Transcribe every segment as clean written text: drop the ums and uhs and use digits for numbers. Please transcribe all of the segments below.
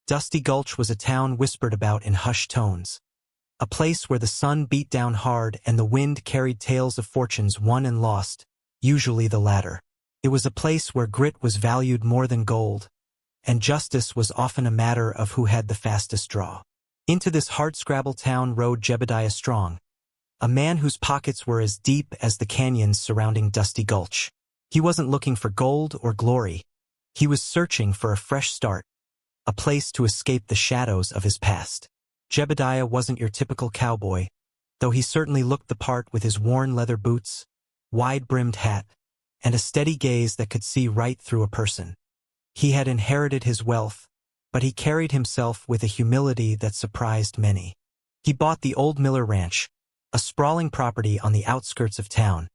Dusty Gulch was a town whispered about in hushed tones. A place where the sun beat down hard and the wind carried tales of fortunes won and lost, usually the latter. It was a place where grit was valued more than gold, and justice was often a matter of who had the fastest draw. Into this hardscrabble town rode Jebediah Strong, a man whose pockets were as deep as the canyons surrounding Dusty Gulch. He wasn't looking for gold or glory. He was searching for a fresh start, a place to escape the shadows of his past. Jebediah wasn't your typical cowboy, though he certainly looked the part with his worn leather boots, wide-brimmed hat, and a steady gaze that could see right through a person. He had inherited his wealth, but he carried himself with a humility that surprised many. He bought the old Miller Ranch, a sprawling property on the outskirts of town,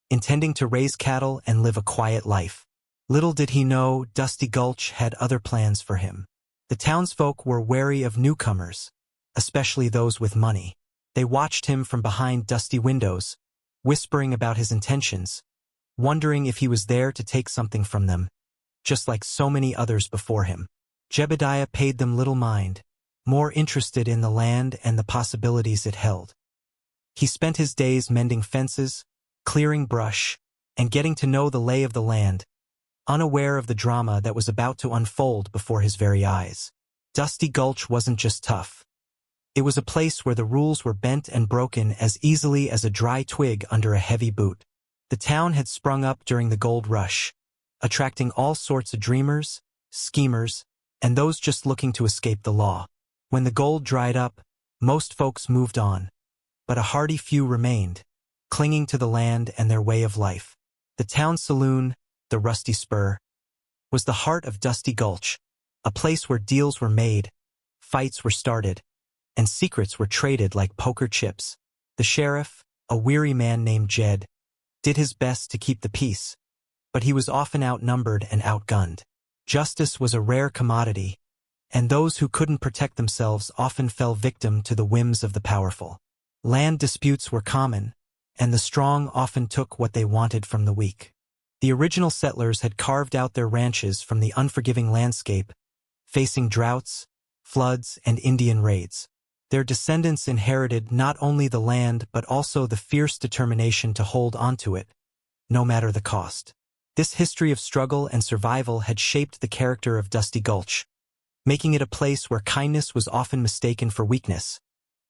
intending to raise cattle and live a quiet life. Little did he know Dusty Gulch had other plans for him. The townsfolk were wary of newcomers, especially those with money. They watched him from behind dusty windows, whispering about his intentions, wondering if he was there to take something from them, just like so many others before him. Jebediah paid them little mind, more interested in the land and the possibilities it held. He spent his days mending fences, clearing brush, and getting to know the lay of the land, unaware of the drama that was about to unfold before his very eyes. Dusty Gulch wasn't just tough. It was a place where the rules were bent and broken as easily as a dry twig under a heavy boot. The town had sprung up during the gold rush, attracting all sorts of dreamers, schemers, and those just looking to escape the law. When the gold dried up, most folks moved on, but a hardy few remained, clinging to the land and their way of life. The town saloon, the Rusty Spur, was the heart of Dusty Gulch, a place where deals were made, fights were started, and secrets were traded like poker chips. The sheriff, a weary man named Jed, did his best to keep the peace, but he was often outnumbered and outgunned. Justice was a rare commodity, and those who couldn't protect themselves often fell victim to the whims of the powerful. Land disputes were common, and the strong often took what they wanted from the weak. The original settlers had carved out their ranches from the unforgiving landscape, facing droughts, floods, and Indian raids. Their descendants inherited not only the land but also the fierce determination to hold onto it, no matter the cost. This history of struggle and survival had shaped the character of Dusty Gulch, making it a place where kindness was often mistaken for weakness,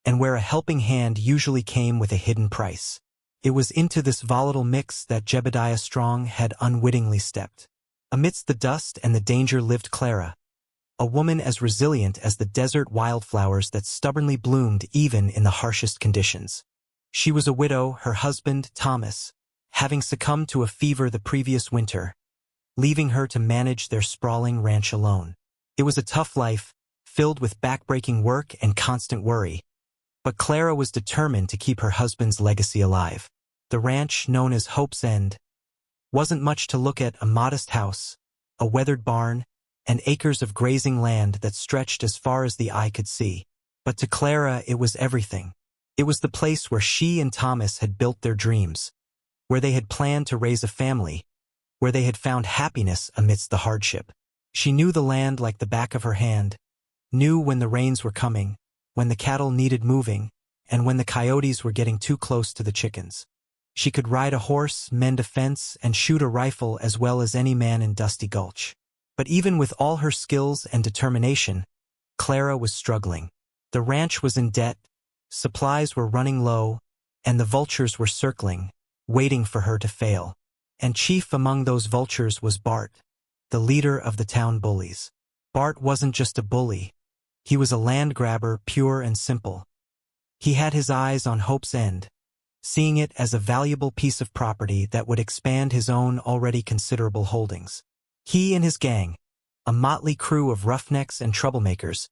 and where a helping hand usually came with a hidden price. It was into this volatile mix that Jebediah Strong had unwittingly stepped. Amidst the dust and the danger lived Clara, a woman as resilient as the desert wildflowers that stubbornly bloomed even in the harshest conditions. She was a widow, her husband, Thomas, having succumbed to a fever the previous winter, leaving her to manage their sprawling ranch alone. It was a tough life, filled with backbreaking work and constant worry, but Clara was determined to keep her husband's legacy alive. The ranch, known as Hope's End, wasn't much to look at: a modest house, a weathered barn, and acres of grazing land that stretched as far as the eye could see. But to Clara it was everything. It was the place where she and Thomas had built their dreams, where they had planned to raise a family, where they had found happiness amidst the hardship. She knew the land like the back of her hand, knew when the rains were coming, when the cattle needed moving, and when the coyotes were getting too close to the chickens. She could ride a horse, mend a fence, and shoot a rifle as well as any man in Dusty Gulch. But even with all her skills and determination, Clara was struggling. The ranch was in debt, supplies were running low, and the vultures were circling, waiting for her to fail. And chief among those vultures was Bart, the leader of the town bullies. Bart wasn't just a bully. He was a land grabber, pure and simple. He had his eyes on Hope's End, seeing it as a valuable piece of property that would expand his own already considerable holdings. He and his gang, a motley crew of roughnecks and troublemakers,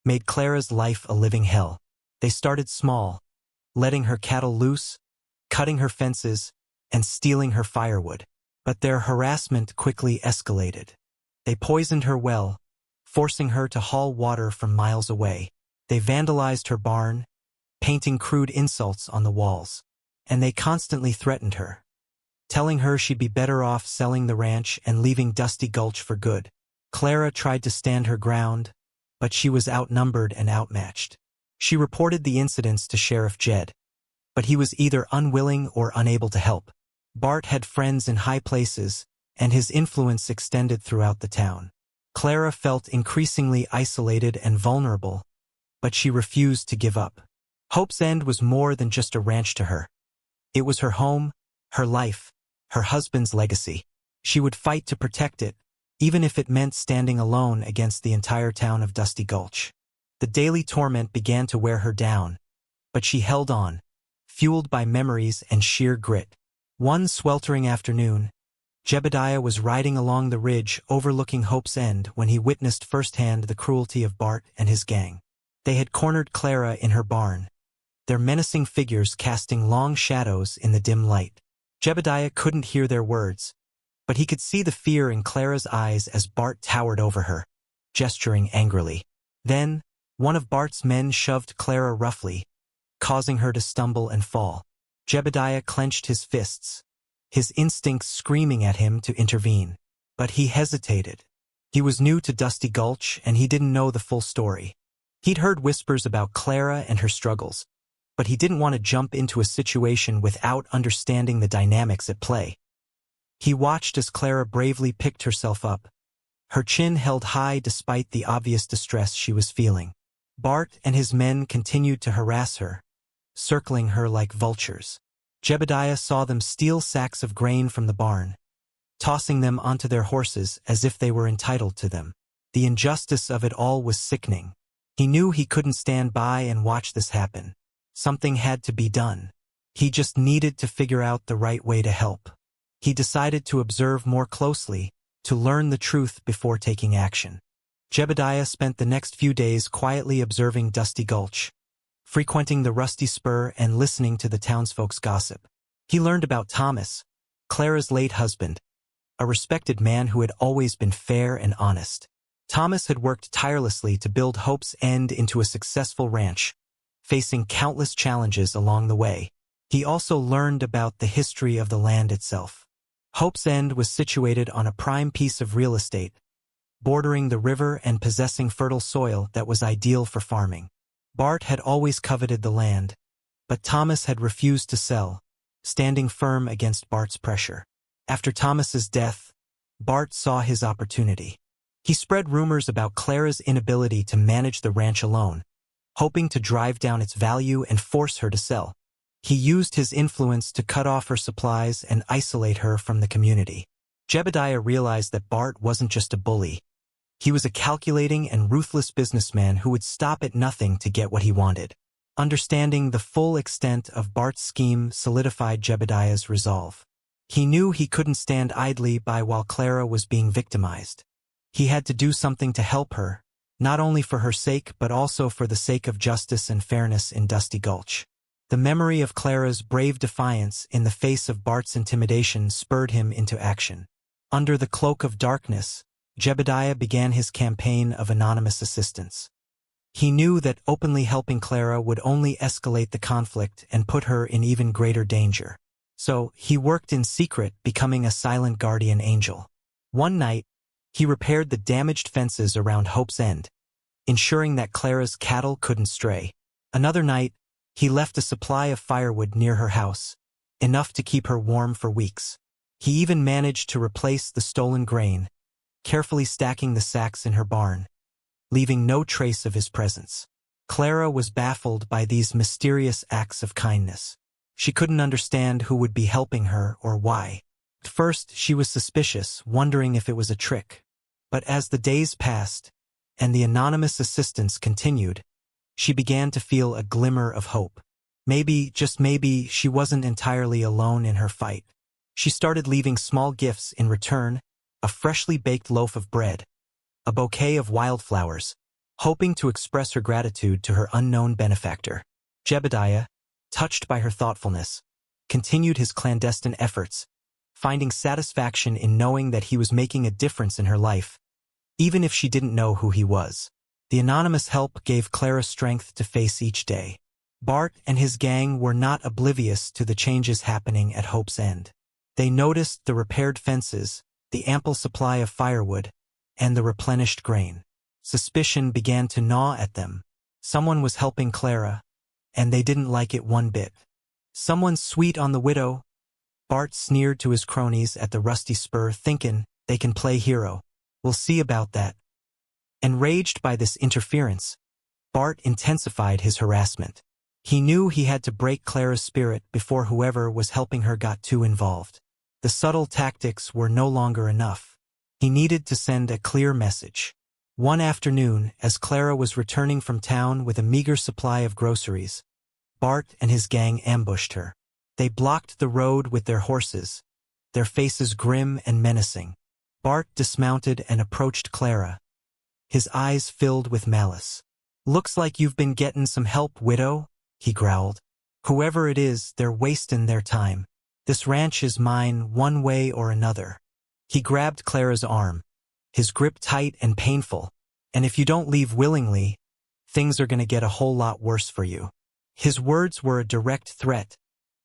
made Clara's life a living hell. They started small, letting her cattle loose, cutting her fences, and stealing her firewood. But their harassment quickly escalated. They poisoned her well, forcing her to haul water from miles away. They vandalized her barn, painting crude insults on the walls. And they constantly threatened her, telling her she'd be better off selling the ranch and leaving Dusty Gulch for good. Clara tried to stand her ground, but she was outnumbered and outmatched. She reported the incidents to Sheriff Jed, but he was either unwilling or unable to help. Bart had friends in high places, and his influence extended throughout the town. Clara felt increasingly isolated and vulnerable, but she refused to give up. Hope's End was more than just a ranch to her. It was her home, her life, her husband's legacy. She would fight to protect it, even if it meant standing alone against the entire town of Dusty Gulch. The daily torment began to wear her down, but she held on, fueled by memories and sheer grit. One sweltering afternoon, Jebediah was riding along the ridge overlooking Hope's End when he witnessed firsthand the cruelty of Bart and his gang. They had cornered Clara in her barn, their menacing figures casting long shadows in the dim light. Jebediah couldn't hear their words, but he could see the fear in Clara's eyes as Bart towered over her, gesturing angrily. Then, one of Bart's men shoved Clara roughly, causing her to stumble and fall. Jebediah clenched his fists, his instincts screaming at him to intervene. But he hesitated. He was new to Dusty Gulch and he didn't know the full story. He'd heard whispers about Clara and her struggles, but he didn't want to jump into a situation without understanding the dynamics at play. He watched as Clara bravely picked herself up, her chin held high despite the obvious distress she was feeling. Bart and his men continued to harass her, circling her like vultures. Jebediah saw them steal sacks of grain from the barn, tossing them onto their horses as if they were entitled to them. The injustice of it all was sickening. He knew he couldn't stand by and watch this happen. Something had to be done. He just needed to figure out the right way to help. He decided to observe more closely, to learn the truth before taking action. Jebediah spent the next few days quietly observing Dusty Gulch, frequenting the Rusty Spur and listening to the townsfolk's gossip. He learned about Thomas, Clara's late husband, a respected man who had always been fair and honest. Thomas had worked tirelessly to build Hope's End into a successful ranch, facing countless challenges along the way. He also learned about the history of the land itself. Hope's End was situated on a prime piece of real estate, bordering the river and possessing fertile soil that was ideal for farming. Bart had always coveted the land, but Thomas had refused to sell, standing firm against Bart's pressure. After Thomas's death, Bart saw his opportunity. He spread rumors about Clara's inability to manage the ranch alone, hoping to drive down its value and force her to sell. He used his influence to cut off her supplies and isolate her from the community. Jebediah realized that Bart wasn't just a bully. He was a calculating and ruthless businessman who would stop at nothing to get what he wanted. Understanding the full extent of Bart's scheme solidified Jebediah's resolve. He knew he couldn't stand idly by while Clara was being victimized. He had to do something to help her, not only for her sake but also for the sake of justice and fairness in Dusty Gulch. The memory of Clara's brave defiance in the face of Bart's intimidation spurred him into action. Under the cloak of darkness, Jebediah began his campaign of anonymous assistance. He knew that openly helping Clara would only escalate the conflict and put her in even greater danger. So, he worked in secret, becoming a silent guardian angel. One night, he repaired the damaged fences around Hope's End, ensuring that Clara's cattle couldn't stray. Another night, he left a supply of firewood near her house, enough to keep her warm for weeks. He even managed to replace the stolen grain, carefully stacking the sacks in her barn, leaving no trace of his presence. Clara was baffled by these mysterious acts of kindness. She couldn't understand who would be helping her or why. At first, she was suspicious, wondering if it was a trick. But as the days passed, and the anonymous assistance continued, she began to feel a glimmer of hope. Maybe, just maybe, she wasn't entirely alone in her fight. She started leaving small gifts in return, a freshly baked loaf of bread, a bouquet of wildflowers, hoping to express her gratitude to her unknown benefactor. Jebediah, touched by her thoughtfulness, continued his clandestine efforts, finding satisfaction in knowing that he was making a difference in her life, even if she didn't know who he was. The anonymous help gave Clara strength to face each day. Bart and his gang were not oblivious to the changes happening at Hope's End. They noticed the repaired fences, the ample supply of firewood, and the replenished grain. Suspicion began to gnaw at them. Someone was helping Clara, and they didn't like it one bit. Someone's sweet on the widow. Bart sneered to his cronies at the rusty spur, thinking they can play hero. We'll see about that. Enraged by this interference, Bart intensified his harassment. He knew he had to break Clara's spirit before whoever was helping her got too involved. The subtle tactics were no longer enough. He needed to send a clear message. One afternoon, as Clara was returning from town with a meager supply of groceries, Bart and his gang ambushed her. They blocked the road with their horses, their faces grim and menacing. Bart dismounted and approached Clara, his eyes filled with malice. "Looks like you've been gettin' some help, widow," he growled. "Whoever it is, they're wastin' their time. This ranch is mine one way or another." He grabbed Clara's arm, his grip tight and painful. "And if you don't leave willingly, things are gonna get a whole lot worse for you." His words were a direct threat,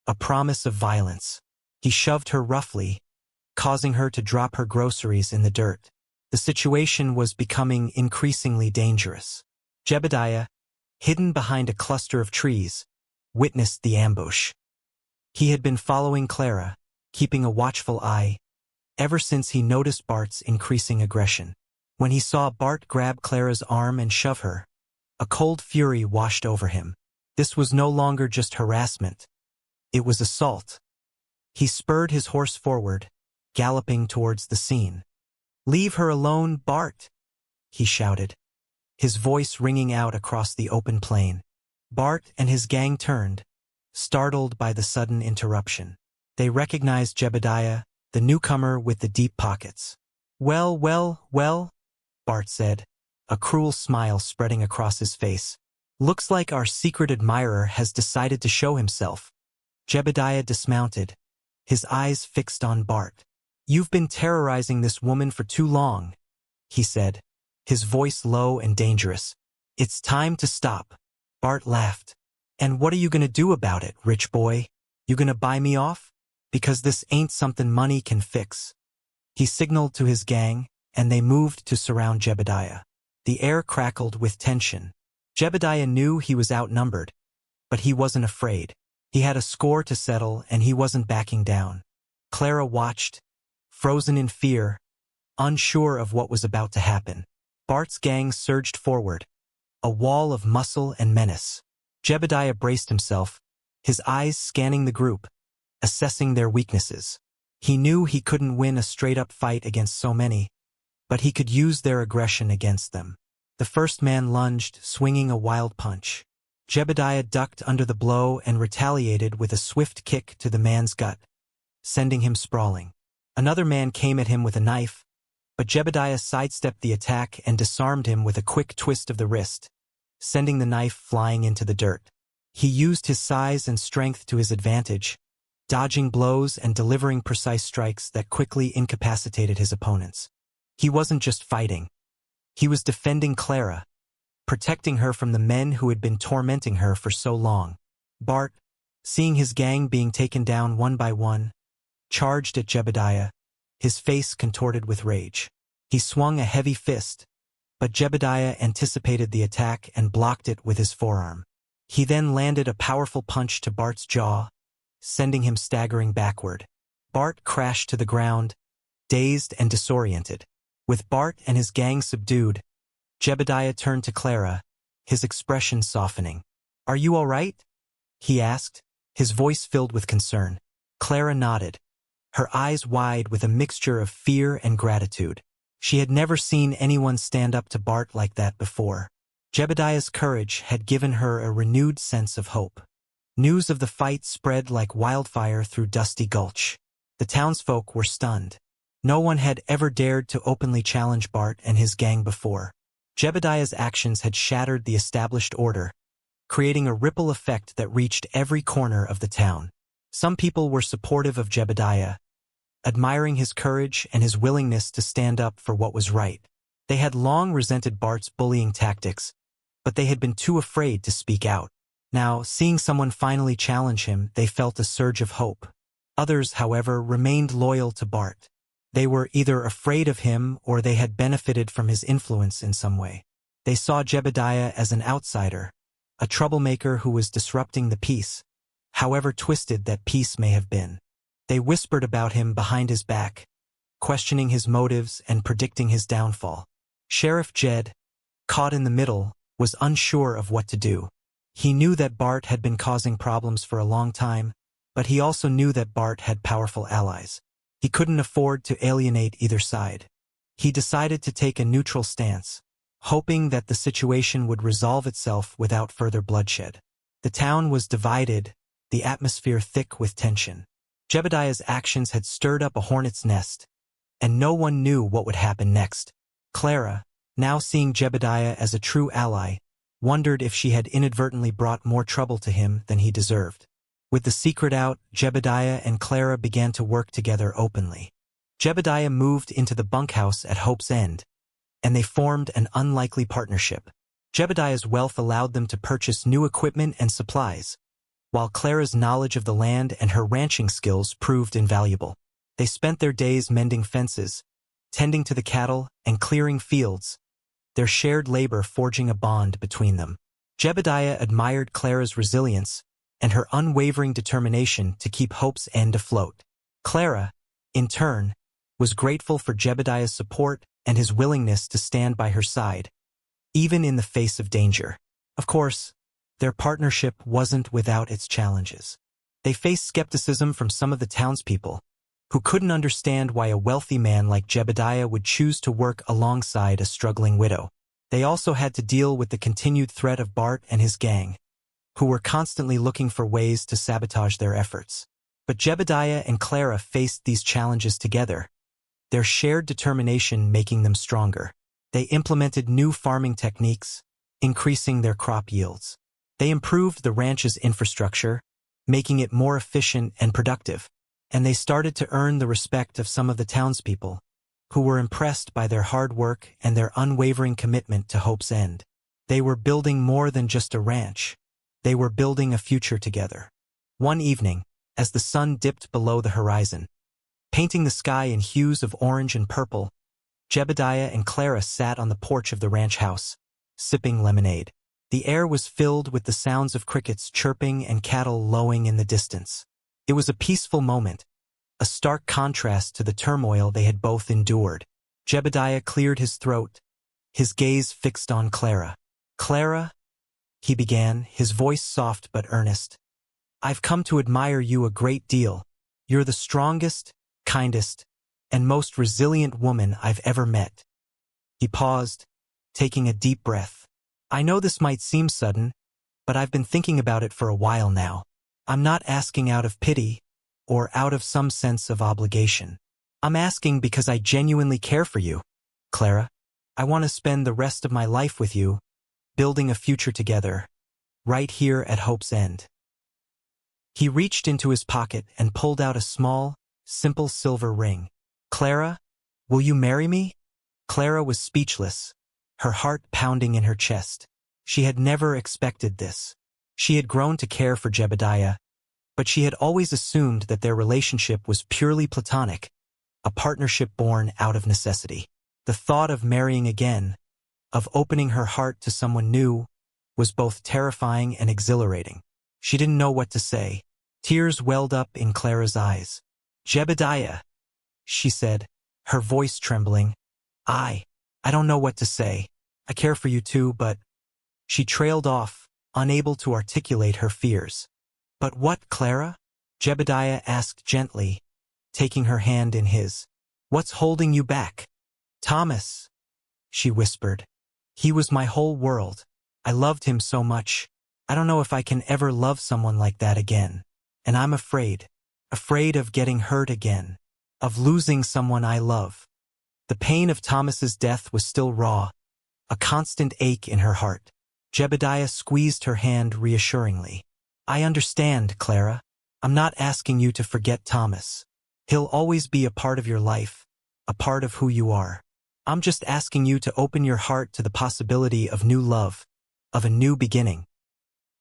a promise of violence. He shoved her roughly, causing her to drop her groceries in the dirt. The situation was becoming increasingly dangerous. Jebediah, hidden behind a cluster of trees, witnessed the ambush. He had been following Clara, keeping a watchful eye, ever since he noticed Bart's increasing aggression. When he saw Bart grab Clara's arm and shove her, a cold fury washed over him. This was no longer just harassment. It was assault. He spurred his horse forward, galloping towards the scene. "Leave her alone, Bart!" he shouted, his voice ringing out across the open plain. Bart and his gang turned, startled by the sudden interruption. They recognized Jebediah, the newcomer with the deep pockets. "Well, well, well," Bart said, a cruel smile spreading across his face. "Looks like our secret admirer has decided to show himself." Jebediah dismounted, his eyes fixed on Bart. "You've been terrorizing this woman for too long," he said, his voice low and dangerous. "It's time to stop." Bart laughed. "And what are you gonna do about it, rich boy? You gonna buy me off? Because this ain't something money can fix." He signaled to his gang, and they moved to surround Jebediah. The air crackled with tension. Jebediah knew he was outnumbered, but he wasn't afraid. He had a score to settle, and he wasn't backing down. Clara watched, frozen in fear, unsure of what was about to happen. Bart's gang surged forward, a wall of muscle and menace. Jebediah braced himself, his eyes scanning the group, assessing their weaknesses. He knew he couldn't win a straight-up fight against so many, but he could use their aggression against them. The first man lunged, swinging a wild punch. Jebediah ducked under the blow and retaliated with a swift kick to the man's gut, sending him sprawling. Another man came at him with a knife, but Jebediah sidestepped the attack and disarmed him with a quick twist of the wrist, sending the knife flying into the dirt. He used his size and strength to his advantage, dodging blows and delivering precise strikes that quickly incapacitated his opponents. He wasn't just fighting. He was defending Clara, protecting her from the men who had been tormenting her for so long. Bart, seeing his gang being taken down one by one, charged at Jebediah, his face contorted with rage. He swung a heavy fist, but Jebediah anticipated the attack and blocked it with his forearm. He then landed a powerful punch to Bart's jaw, sending him staggering backward. Bart crashed to the ground, dazed and disoriented. With Bart and his gang subdued, Jebediah turned to Clara, his expression softening. "Are you all right?" he asked, his voice filled with concern. Clara nodded, her eyes wide with a mixture of fear and gratitude. She had never seen anyone stand up to Bart like that before. Jebediah's courage had given her a renewed sense of hope. News of the fight spread like wildfire through Dusty Gulch. The townsfolk were stunned. No one had ever dared to openly challenge Bart and his gang before. Jebediah's actions had shattered the established order, creating a ripple effect that reached every corner of the town. Some people were supportive of Jebediah, admiring his courage and his willingness to stand up for what was right. They had long resented Bart's bullying tactics, but they had been too afraid to speak out. Now, seeing someone finally challenge him, they felt a surge of hope. Others, however, remained loyal to Bart. They were either afraid of him or they had benefited from his influence in some way. They saw Jebediah as an outsider, a troublemaker who was disrupting the peace, however twisted that peace may have been. They whispered about him behind his back, questioning his motives and predicting his downfall. Sheriff Jed, caught in the middle, was unsure of what to do. He knew that Bart had been causing problems for a long time, but he also knew that Bart had powerful allies. He couldn't afford to alienate either side. He decided to take a neutral stance, hoping that the situation would resolve itself without further bloodshed. The town was divided, the atmosphere thick with tension. Jebediah's actions had stirred up a hornet's nest, and no one knew what would happen next. Clara, now seeing Jebediah as a true ally, wondered if she had inadvertently brought more trouble to him than he deserved. With the secret out, Jebediah and Clara began to work together openly. Jebediah moved into the bunkhouse at Hope's End, and they formed an unlikely partnership. Jebediah's wealth allowed them to purchase new equipment and supplies, while Clara's knowledge of the land and her ranching skills proved invaluable. They spent their days mending fences, tending to the cattle, and clearing fields, their shared labor forging a bond between them. Jebediah admired Clara's resilience and her unwavering determination to keep Hope's End afloat. Clara, in turn, was grateful for Jebediah's support and his willingness to stand by her side, even in the face of danger. Of course, their partnership wasn't without its challenges. They faced skepticism from some of the townspeople, who couldn't understand why a wealthy man like Jebediah would choose to work alongside a struggling widow. They also had to deal with the continued threat of Bart and his gang, who were constantly looking for ways to sabotage their efforts. But Jebediah and Clara faced these challenges together, their shared determination making them stronger. They implemented new farming techniques, increasing their crop yields. They improved the ranch's infrastructure, making it more efficient and productive. And they started to earn the respect of some of the townspeople, who were impressed by their hard work and their unwavering commitment to Hope's End. They were building more than just a ranch. They were building a future together. One evening, as the sun dipped below the horizon, painting the sky in hues of orange and purple, Jebediah and Clara sat on the porch of the ranch house, sipping lemonade. The air was filled with the sounds of crickets chirping and cattle lowing in the distance. It was a peaceful moment, a stark contrast to the turmoil they had both endured. Jebediah cleared his throat, his gaze fixed on Clara. "Clara," he began, his voice soft but earnest, "I've come to admire you a great deal. You're the strongest, kindest, and most resilient woman I've ever met." He paused, taking a deep breath. "I know this might seem sudden, but I've been thinking about it for a while now. I'm not asking out of pity or out of some sense of obligation. I'm asking because I genuinely care for you, Clara. I want to spend the rest of my life with you, building a future together, right here at Hope's End." He reached into his pocket and pulled out a small, simple silver ring. "Clara, will you marry me?" Clara was speechless, her heart pounding in her chest. She had never expected this. She had grown to care for Jebediah, but she had always assumed that their relationship was purely platonic, a partnership born out of necessity. The thought of marrying again, of opening her heart to someone new, was both terrifying and exhilarating. She didn't know what to say. Tears welled up in Clara's eyes. "Jebediah," she said, her voice trembling, I don't know what to say. I care for you too, but..." She trailed off, unable to articulate her fears. "But what, Clara?" Jebediah asked gently, taking her hand in his. "What's holding you back?" "Thomas," she whispered. "He was my whole world. I loved him so much. I don't know if I can ever love someone like that again. And I'm afraid of getting hurt again, of losing someone I love." The pain of Thomas's death was still raw, a constant ache in her heart. Jebediah squeezed her hand reassuringly. "I understand, Clara. I'm not asking you to forget Thomas. He'll always be a part of your life, a part of who you are. I'm just asking you to open your heart to the possibility of new love, of a new beginning."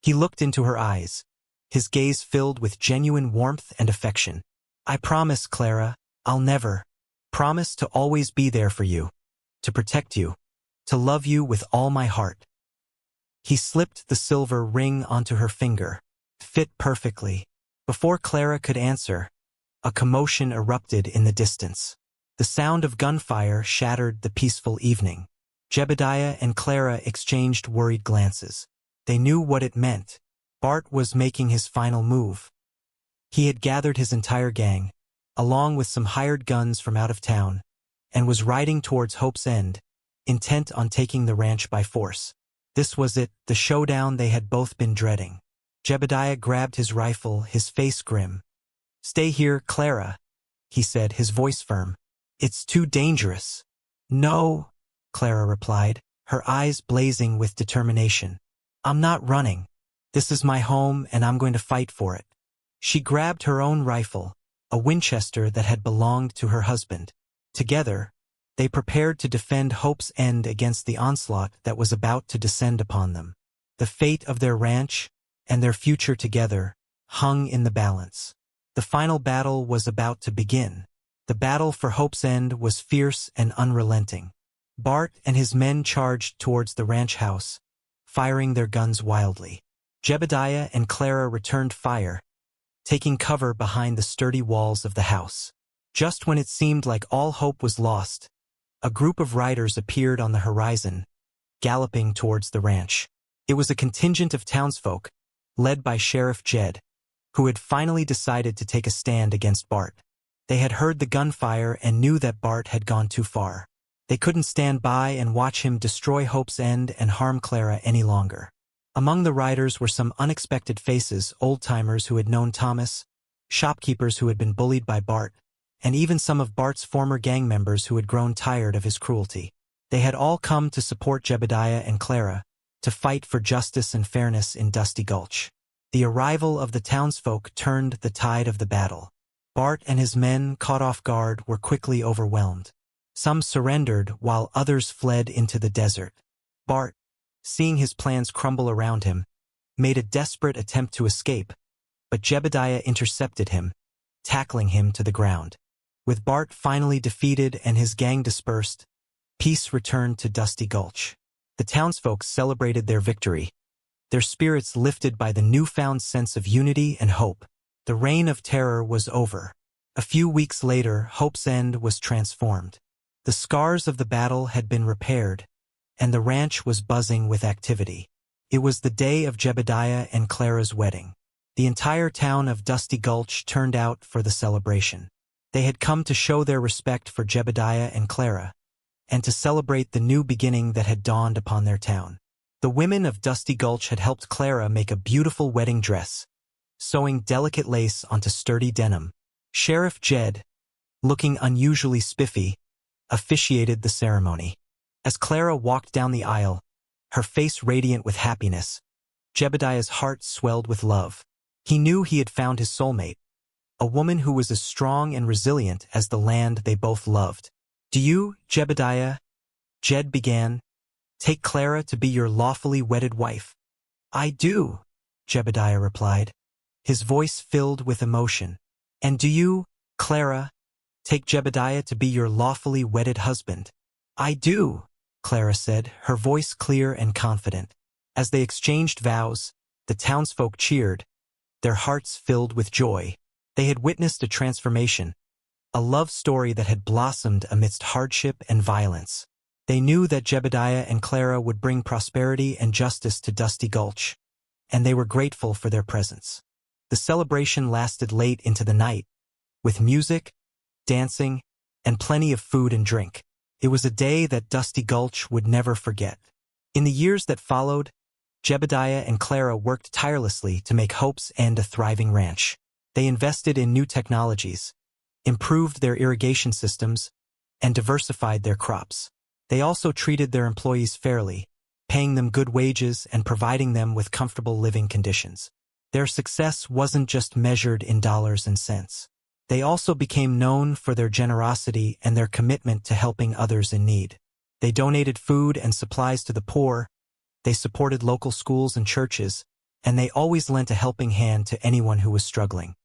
He looked into her eyes, his gaze filled with genuine warmth and affection. "I promise, Clara, I'll never promise to always be there for you, to protect you, To love you with all my heart." He slipped the silver ring onto her finger. Fit perfectly. Before Clara could answer, a commotion erupted in the distance. The sound of gunfire shattered the peaceful evening. Jebediah and Clara exchanged worried glances. They knew what it meant. Bart was making his final move. He had gathered his entire gang, along with some hired guns from out of town, and was riding towards Hope's End, intent on taking the ranch by force. This was it, the showdown they had both been dreading. Jebediah grabbed his rifle, his face grim. "Stay here, Clara," he said, his voice firm. "It's too dangerous." "No," Clara replied, her eyes blazing with determination. "I'm not running. This is my home, and I'm going to fight for it." She grabbed her own rifle, a Winchester that had belonged to her husband. Together, they prepared to defend Hope's End against the onslaught that was about to descend upon them. The fate of their ranch and their future together hung in the balance. The final battle was about to begin. The battle for Hope's End was fierce and unrelenting. Bart and his men charged towards the ranch house, firing their guns wildly. Jebediah and Clara returned fire, taking cover behind the sturdy walls of the house. Just when it seemed like all hope was lost, a group of riders appeared on the horizon, galloping towards the ranch. It was a contingent of townsfolk, led by Sheriff Jed, who had finally decided to take a stand against Bart. They had heard the gunfire and knew that Bart had gone too far. They couldn't stand by and watch him destroy Hope's End and harm Clara any longer. Among the riders were some unexpected faces, old-timers who had known Thomas, shopkeepers who had been bullied by Bart, and even some of Bart's former gang members who had grown tired of his cruelty. They had all come to support Jebediah and Clara, to fight for justice and fairness in Dusty Gulch. The arrival of the townsfolk turned the tide of the battle. Bart and his men, caught off guard, were quickly overwhelmed. Some surrendered while others fled into the desert. Bart, seeing his plans crumble around him, made a desperate attempt to escape, but Jebediah intercepted him, tackling him to the ground. With Bart finally defeated and his gang dispersed, peace returned to Dusty Gulch. The townsfolk celebrated their victory, their spirits lifted by the newfound sense of unity and hope. The reign of terror was over. A few weeks later, Hope's End was transformed. The scars of the battle had been repaired, and the ranch was buzzing with activity. It was the day of Jebediah and Clara's wedding. The entire town of Dusty Gulch turned out for the celebration. They had come to show their respect for Jebediah and Clara, and to celebrate the new beginning that had dawned upon their town. The women of Dusty Gulch had helped Clara make a beautiful wedding dress, sewing delicate lace onto sturdy denim. Sheriff Jed, looking unusually spiffy, officiated the ceremony. As Clara walked down the aisle, her face radiant with happiness, Jebediah's heart swelled with love. He knew he had found his soulmate, a woman who was as strong and resilient as the land they both loved. "Do you, Jebediah," Jed began, "take Clara to be your lawfully wedded wife?" "I do," Jebediah replied, his voice filled with emotion. "And do you, Clara, take Jebediah to be your lawfully wedded husband?" "I do," Clara said, her voice clear and confident. As they exchanged vows, the townsfolk cheered, their hearts filled with joy. They had witnessed a transformation, a love story that had blossomed amidst hardship and violence. They knew that Jebediah and Clara would bring prosperity and justice to Dusty Gulch, and they were grateful for their presence. The celebration lasted late into the night, with music, dancing, and plenty of food and drink. It was a day that Dusty Gulch would never forget. In the years that followed, Jebediah and Clara worked tirelessly to make Hope's End a thriving ranch. They invested in new technologies, improved their irrigation systems, and diversified their crops. They also treated their employees fairly, paying them good wages and providing them with comfortable living conditions. Their success wasn't just measured in dollars and cents. They also became known for their generosity and their commitment to helping others in need. They donated food and supplies to the poor, they supported local schools and churches, and they always lent a helping hand to anyone who was struggling.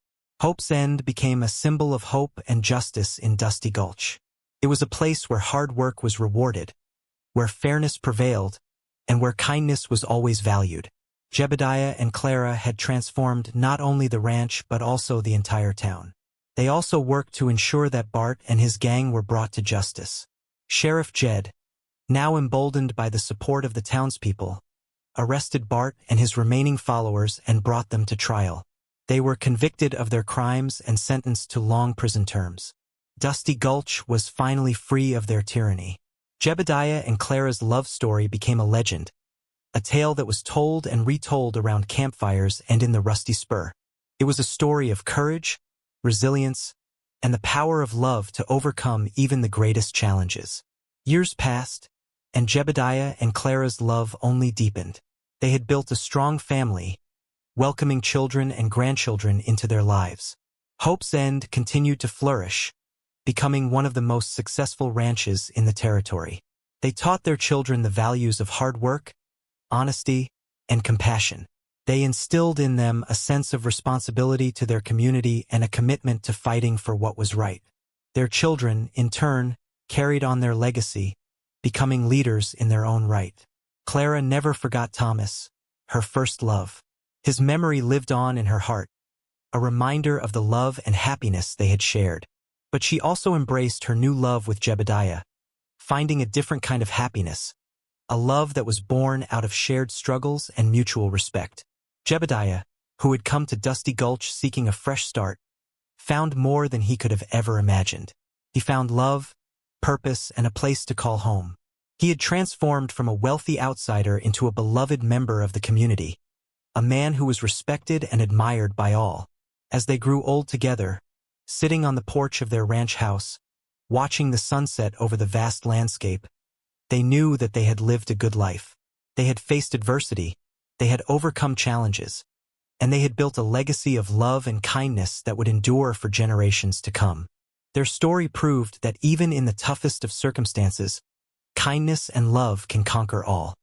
Hope's End became a symbol of hope and justice in Dusty Gulch. It was a place where hard work was rewarded, where fairness prevailed, and where kindness was always valued. Jebediah and Clara had transformed not only the ranch but also the entire town. They also worked to ensure that Bart and his gang were brought to justice. Sheriff Jed, now emboldened by the support of the townspeople, arrested Bart and his remaining followers and brought them to trial. They were convicted of their crimes and sentenced to long prison terms. Dusty Gulch was finally free of their tyranny. Jebediah and Clara's love story became a legend, a tale that was told and retold around campfires and in the Rusty Spur. It was a story of courage, resilience, and the power of love to overcome even the greatest challenges. Years passed, and Jebediah and Clara's love only deepened. They had built a strong family, welcoming children and grandchildren into their lives. Hope's End continued to flourish, becoming one of the most successful ranches in the territory. They taught their children the values of hard work, honesty, and compassion. They instilled in them a sense of responsibility to their community and a commitment to fighting for what was right. Their children, in turn, carried on their legacy, becoming leaders in their own right. Clara never forgot Thomas, her first love. His memory lived on in her heart, a reminder of the love and happiness they had shared. But she also embraced her new love with Jebediah, finding a different kind of happiness, a love that was born out of shared struggles and mutual respect. Jebediah, who had come to Dusty Gulch seeking a fresh start, found more than he could have ever imagined. He found love, purpose, and a place to call home. He had transformed from a wealthy outsider into a beloved member of the community, a man who was respected and admired by all. As they grew old together, sitting on the porch of their ranch house, watching the sunset over the vast landscape, they knew that they had lived a good life. They had faced adversity, they had overcome challenges, and they had built a legacy of love and kindness that would endure for generations to come. Their story proved that even in the toughest of circumstances, kindness and love can conquer all.